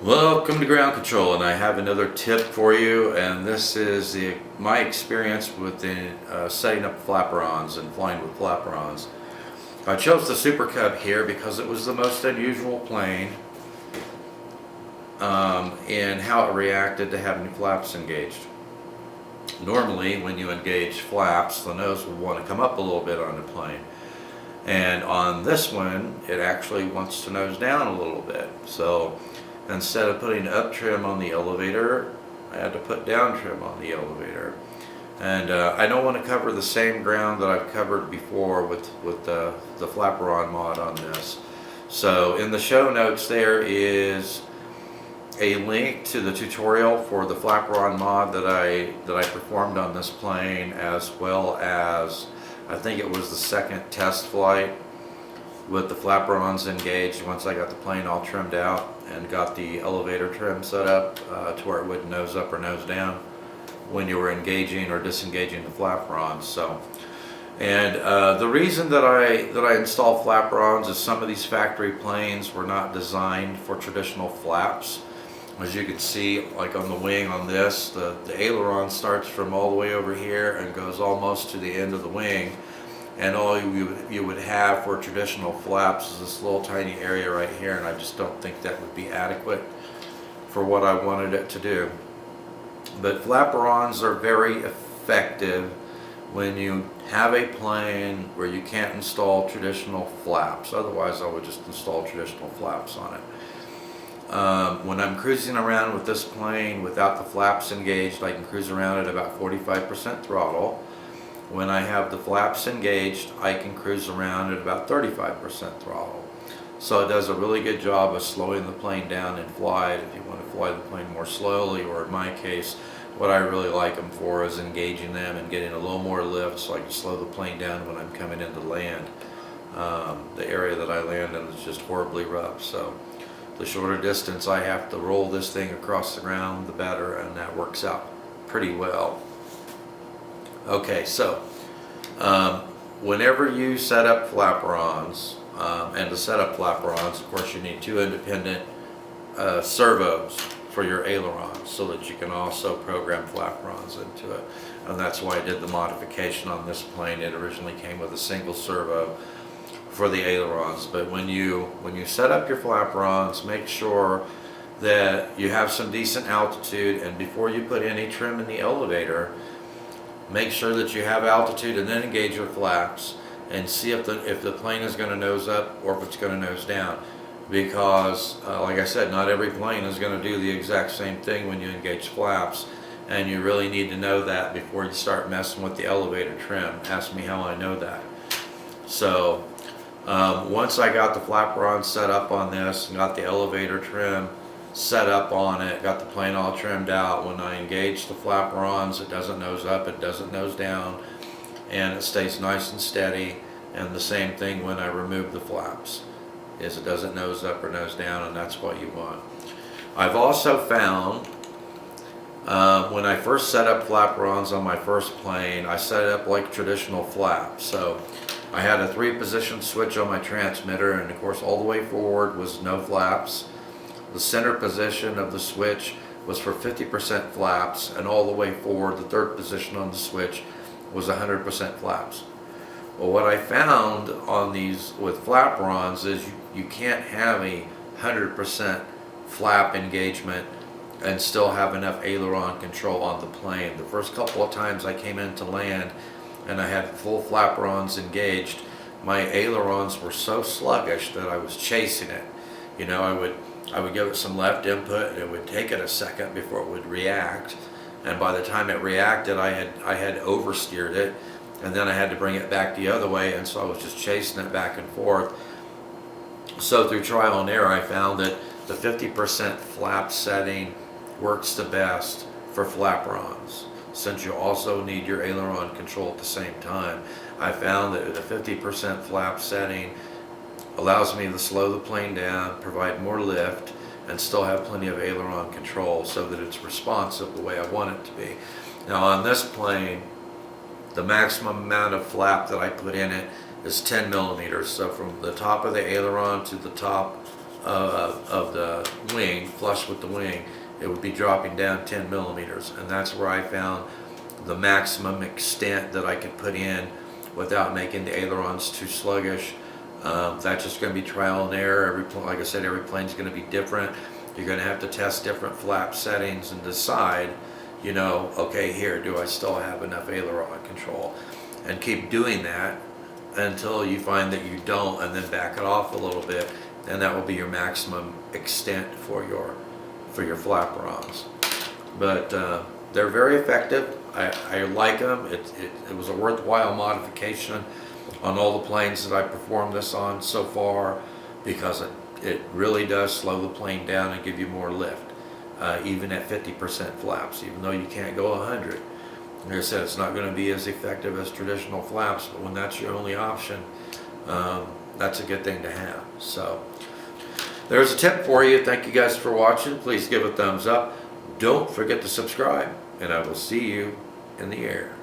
Welcome to Ground Control, and I have another tip for you, and this is my experience with setting up flaperons and flying with flaperons. I chose the Super Cub here because it was the most unusual plane in how it reacted to having flaps engaged. Normally, when you engage flaps, the nose will want to come up a little bit on the plane. And on this one, it actually wants to nose down a little bit. So instead of putting up trim on the elevator, I had to put down trim on the elevator. And I don't want to cover the same ground that I've covered before with the Flaperon mod on this. So in the show notes there is a link to the tutorial for the Flaperon mod that I performed on this plane, as well as I think it was the second test flight with the flaperons engaged once I got the plane all trimmed out and got the elevator trim set up to where it wouldn't nose up or nose down when you were engaging or disengaging the flaperons. So, and the reason that I installed flaperons is some of these factory planes were not designed for traditional flaps. As you can see, like on the wing on this, the aileron starts from all the way over here and goes almost to the end of the wing. And all you would have for traditional flaps is this little tiny area right here, and I just don't think that would be adequate for what I wanted it to do. But flaperons are very effective when you have a plane where you can't install traditional flaps. Otherwise, I would just install traditional flaps on it. When I'm cruising around with this plane without the flaps engaged, I can cruise around at about 45% throttle. When I have the flaps engaged, I can cruise around at about 35% throttle. So it does a really good job of slowing the plane down in flight if you want to fly the plane more slowly, or in my case, what I really like them for is engaging them and getting a little more lift so I can slow the plane down when I'm coming into land. The area that I land in is just horribly rough, so the shorter distance I have to roll this thing across the ground, the better, and that works out pretty well. Okay, so whenever you set up flaperons, and to set up flaperons, of course, you need two independent servos for your ailerons so that you can also program flaperons into it. And that's why I did the modification on this plane. It originally came with a single servo for the ailerons, but when you set up your flaperons, make sure that you have some decent altitude, and before you put any trim in the elevator, make sure that you have altitude and then engage your flaps and see if the plane is going to nose up or if it's going to nose down, because like I said, not every plane is going to do the exact same thing when you engage flaps, and you really need to know that before you start messing with the elevator trim. Ask me how I know that. So once I got the flaperon set up on this and got the elevator trim set up on it, got the plane all trimmed out, when I engage the flaperons, it doesn't nose up, it doesn't nose down, and it stays nice and steady. And the same thing when I remove the flaps, is it doesn't nose up or nose down, and that's what you want. I've also found when I first set up flaperons on my first plane, I set it up like traditional flaps. So I had a 3-position switch on my transmitter, and of course all the way forward was no flaps. The center position of the switch was for 50% flaps, and all the way forward, the 3rd position on the switch was 100% flaps. Well, what I found on these with flaperons is you can't have a 100% flap engagement and still have enough aileron control on the plane. The first couple of times I came into land and I had full flaperons engaged, my ailerons were so sluggish that I was chasing it. You know, I would give it some left input, and it would take it a second before it would react. And by the time it reacted, I had oversteered it, and then I had to bring it back the other way, and so I was just chasing it back and forth. So through trial and error, I found that the 50% flap setting works the best for flaperons, since you also need your aileron control at the same time. I found that the 50% flap setting allows me to slow the plane down, provide more lift, and still have plenty of aileron control so that it's responsive the way I want it to be. Now on this plane, the maximum amount of flap that I put in it is 10 millimeters. So from the top of the aileron to the top of the wing, flush with the wing, it would be dropping down 10 millimeters. And that's where I found the maximum extent that I could put in without making the ailerons too sluggish. That's just going to be trial and error. Like I said, every plane's going to be different. You're going to have to test different flap settings and decide, you know, okay, here, do I still have enough aileron control? And keep doing that until you find that you don't, and then back it off a little bit, and that will be your maximum extent for your flaperons. But they're very effective. I like them. It was a worthwhile modification on all the planes that I performed this on so far, because it really does slow the plane down and give you more lift, even at 50% flaps, even though you can't go 100. Like I said, it's not going to be as effective as traditional flaps, but when that's your only option, that's a good thing to have. So there's a tip for you. Thank you guys for watching. Please give a thumbs up. Don't forget to subscribe, and I will see you in the air.